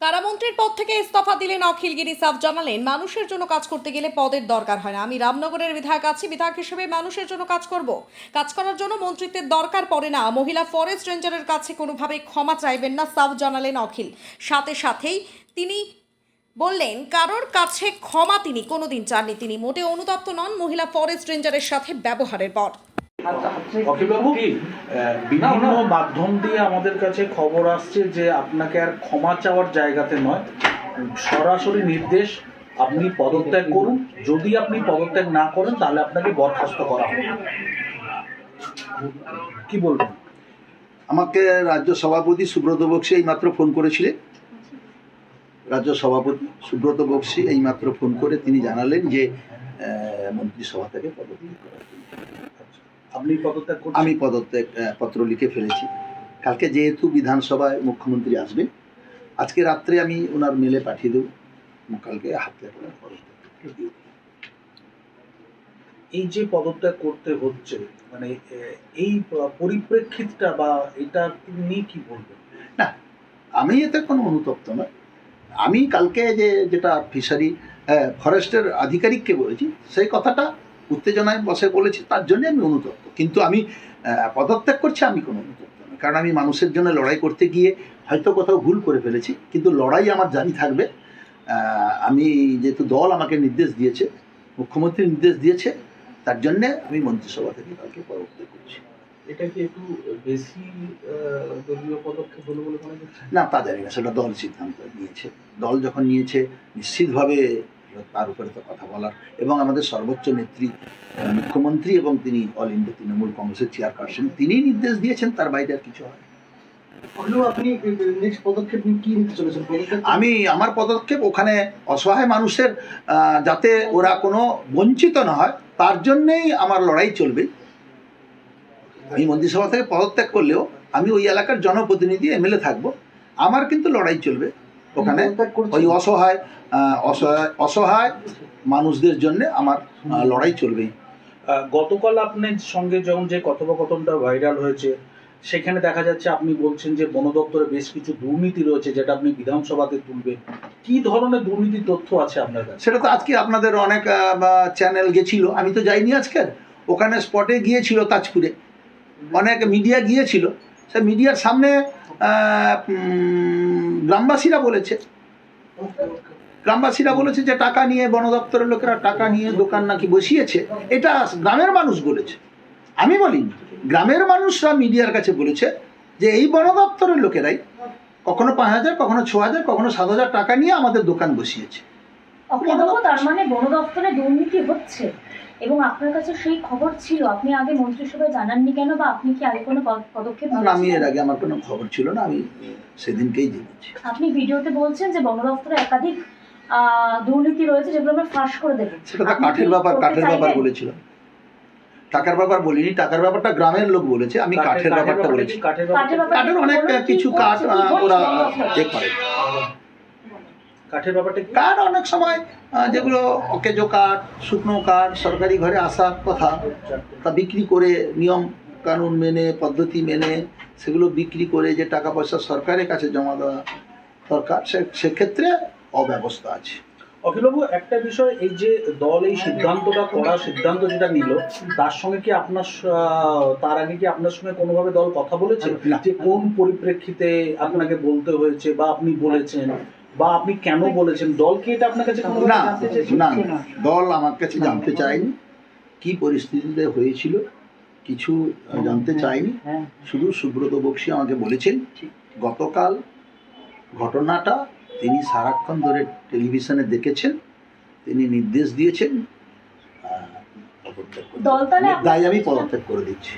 কারামন্ত্রীর পদ থেকে ইস্তফা দিলেন অখিল গিরি। সাফ জানালেন, মানুষের জন্য কাজ করতে গেলে পদের দরকার হয় না। আমি রামনগরের বিধায়ক আছি, বিধায়ক হিসেবে মানুষের জন্য কাজ করব। কাজ করার জন্য মন্ত্রিত্বের দরকার পড়ে না। মহিলা ফরেস্ট রেঞ্জারের কাছে কোনোভাবে ক্ষমা চাইবেন না, সাফ জানালেন অখিল। সাথেই তিনি বললেন, কারোর কাছে ক্ষমা তিনি কোনোদিন চাননি। তিনি মোটে অনুতপ্ত নন মহিলা ফরেস্ট রেঞ্জারের সাথে ব্যবহারের পর। অখিলবাবু, বিভিন্ন মাধ্যম দিয়ে আমাদের কাছে খবর আসছে যে আপনাকে আর ক্ষমা চাওয়ার জায়গাতে নয়, সরাসরি নির্দেশ আপনি পদত্যাগ করুন। যদি আপনি পদত্যাগ না করেন তাহলে আপনাকে বরখাস্ত করা হবে। কি বলবেন? আমাকে রাজ্য সভাপতি সুব্রত বক্সী এইমাত্র ফোন করেছিলেন। রাজ্য সভাপতি সুব্রত বক্সী এইমাত্র ফোন করে তিনি জানালেন যে মন্ত্রিসভা থেকে পদত্যাগ করা। আপনি পদত্যাগ করছেন? আমি পদত্যাগ পত্র লিখে ফেলেছি। কালকে যেহেতু বিধানসভায় মুখ্যমন্ত্রী আসবেন, আজকে রাত্রে আমি ওনার মেলে পাঠিয়ে দেব। কালকে হাত লেখা পদত্যাগ দিয়ে। এই যে পদত্যাগ করতে হচ্ছে, মানে এই পরিপ্রেক্ষিতটা বা এটা নিয়ে কি বলবেন? না, আমি এতে কোনো অনুতপ্ত নয়। আমি কালকে যেটা ফিশারি ফরেস্টের আধিকারিককে বলেছি, সেই কথাটা উত্তেজনায় বসে বলেছি, তার জন্য আমি অনুতপ্ত। কিন্তু আমি পদত্যাগ করছি, আমি কোনো অনুতপ্ত নই। কারণ আমি মানুষের জন্য লড়াই করতে গিয়ে হয়তো কোথাও ভুল করে ফেলেছি, কিন্তু লড়াই আমার জারি থাকবে। আমি যেহেতু দল আমাকে নির্দেশ দিয়েছে, মুখ্যমন্ত্রী নির্দেশ দিয়েছে, তার জন্যে আমি মন্ত্রিসভা থেকে কালকে পদত্যাগ করছি। এটা কি একটু বেশি দলীয় পদক্ষেপ হলো বলে মনে করছেন? না, তা জানি না, সেটা দল সিদ্ধান্ত নিয়েছে। দল যখন নিয়েছে নিশ্চিতভাবে তার উপরে তো কথা বলার, এবং আমাদের সর্বোচ্চ নেত্রী মুখ্যমন্ত্রী এবং তিনি অল ইন্ডিয়া তৃণমূল কংগ্রেসের চেয়ারপারসন, তিনি নির্দেশ দিয়েছেন, তার বাইরে আর কিছু হয়। আপনি নেক্সট পদক্ষেপ কি নিতে চলেছেন? আমি আমার পদক্ষেপ ওখানে অসহায় মানুষের যাতে ওরা কোনো বঞ্চিত না হয়, তার জন্যেই আমার লড়াই চলবে। আমি মন্ত্রিসভা থেকে পদত্যাগ করলেও আমি ওই এলাকার জনপ্রতিনিধি এমএলএ থাকবো, আমার কিন্তু লড়াই চলবে ওখানে। ওই অসহায় মানুষদের জন্য আমার লড়াই চলবেই। গতকাল আপনার সঙ্গে যখন যে কথোপকথনটা ভাইরাল হয়েছে, সেখানে দেখা যাচ্ছে আপনি বলছেন যে বন দপ্তরে বেশ কিছু দুর্নীতি রয়েছে, যেটা আপনি বিধানসভাতে তুলবেন। কি ধরনের দুর্নীতির তথ্য আছে আপনার কাছে? সেটা তো আজকে আপনাদের অনেক চ্যানেল গেছিল, আমি তো যাইনি আজকের। ওখানে স্পটে গিয়েছিল তাজপুরে, অনেক মিডিয়া গিয়েছিল। সে মিডিয়ার সামনে গ্রামবাসীরা বলেছে যে টাকা নিয়ে বন দপ্তরের লোকেরা টাকা নিয়ে দোকান নাকি বসিয়েছে। এটা গ্রামের মানুষ বলেছে, আমি বলিনি। গ্রামের মানুষরা মিডিয়ার কাছে বলেছে যে এই বন দপ্তরের লোকেরাই কখনো 5,000, কখনো 6,000, কখনো 7,000 টাকা নিয়ে আমাদের দোকান বসিয়েছে। তার মানে বন দপ্তরে দুর্নীতি হচ্ছে এবং আপনার কাছে সেই খবর ছিল, আপনি আগে মন্ত্রিসভায় জানাননি কেন, বা আপনি কি আগে কোনো পদক্ষেপ নিয়েছেন? আমি এর আগে আমার কোনো খবর ছিল না, আমি সেদিনকেই জেনেছি। আপনি ভিডিওতে বলছেন যে বন দপ্তরে একাধিক দুর্নীতি রয়েছে, যেগুলো আমরা ফাঁস করে দেবো। সেটা তো কাঠের ব্যাপার বলেছিলাম। টাকার ব্যাপার বলিনি, টাকার ব্যাপারটা গ্রামের লোক বলেছে, আমি কাঠের ব্যাপারটা বলেছি। কাঠের অনেক কিছু কাঠ ওরা চেক করে। কাঠের ব্যাপারটা কাঠ অনেক সময় যেগুলো অকেজো কাঠ, শুকনো কাঠ সরকারি ঘরে আসার কথা, তা বিক্রি করে নিয়ম কানুন মেনে, পদ্ধতি মেনে সেগুলো বিক্রি করে যে টাকা পয়সা সরকারের কাছে জমা দেওয়া দরকার, সেক্ষেত্রে অব্যবস্থা আছে। অখিলবাবু, একটা বিষয়, এই যে দল এই সিদ্ধান্ত যেটা নিল, তার সঙ্গে কি আপনার তার আগে কি আপনার সঙ্গে কোনোভাবে দল কথা বলেছে যে কোন পরিপ্রেক্ষিতে আপনাকে বলতে হয়েছে, বা আপনি বলেছেন, বা আপনি কেন বলেছেন? দল কি এটা আপনার কাছে না, দল আমার কাছে জানতে চায়নি কি পরিস্থিতিতে হয়েছিল, কিছু জানতে চায়নি। শুধু সুব্রত বক্সী আমাকে বলেছেন গতকাল ঘটনাটা তিনি সারাক্ষণ ধরে টেলিভিশনে দেখেছেন, তিনি নির্দেশ দিয়েছেন, তাই আমি পদত্যাগ করে দিচ্ছি।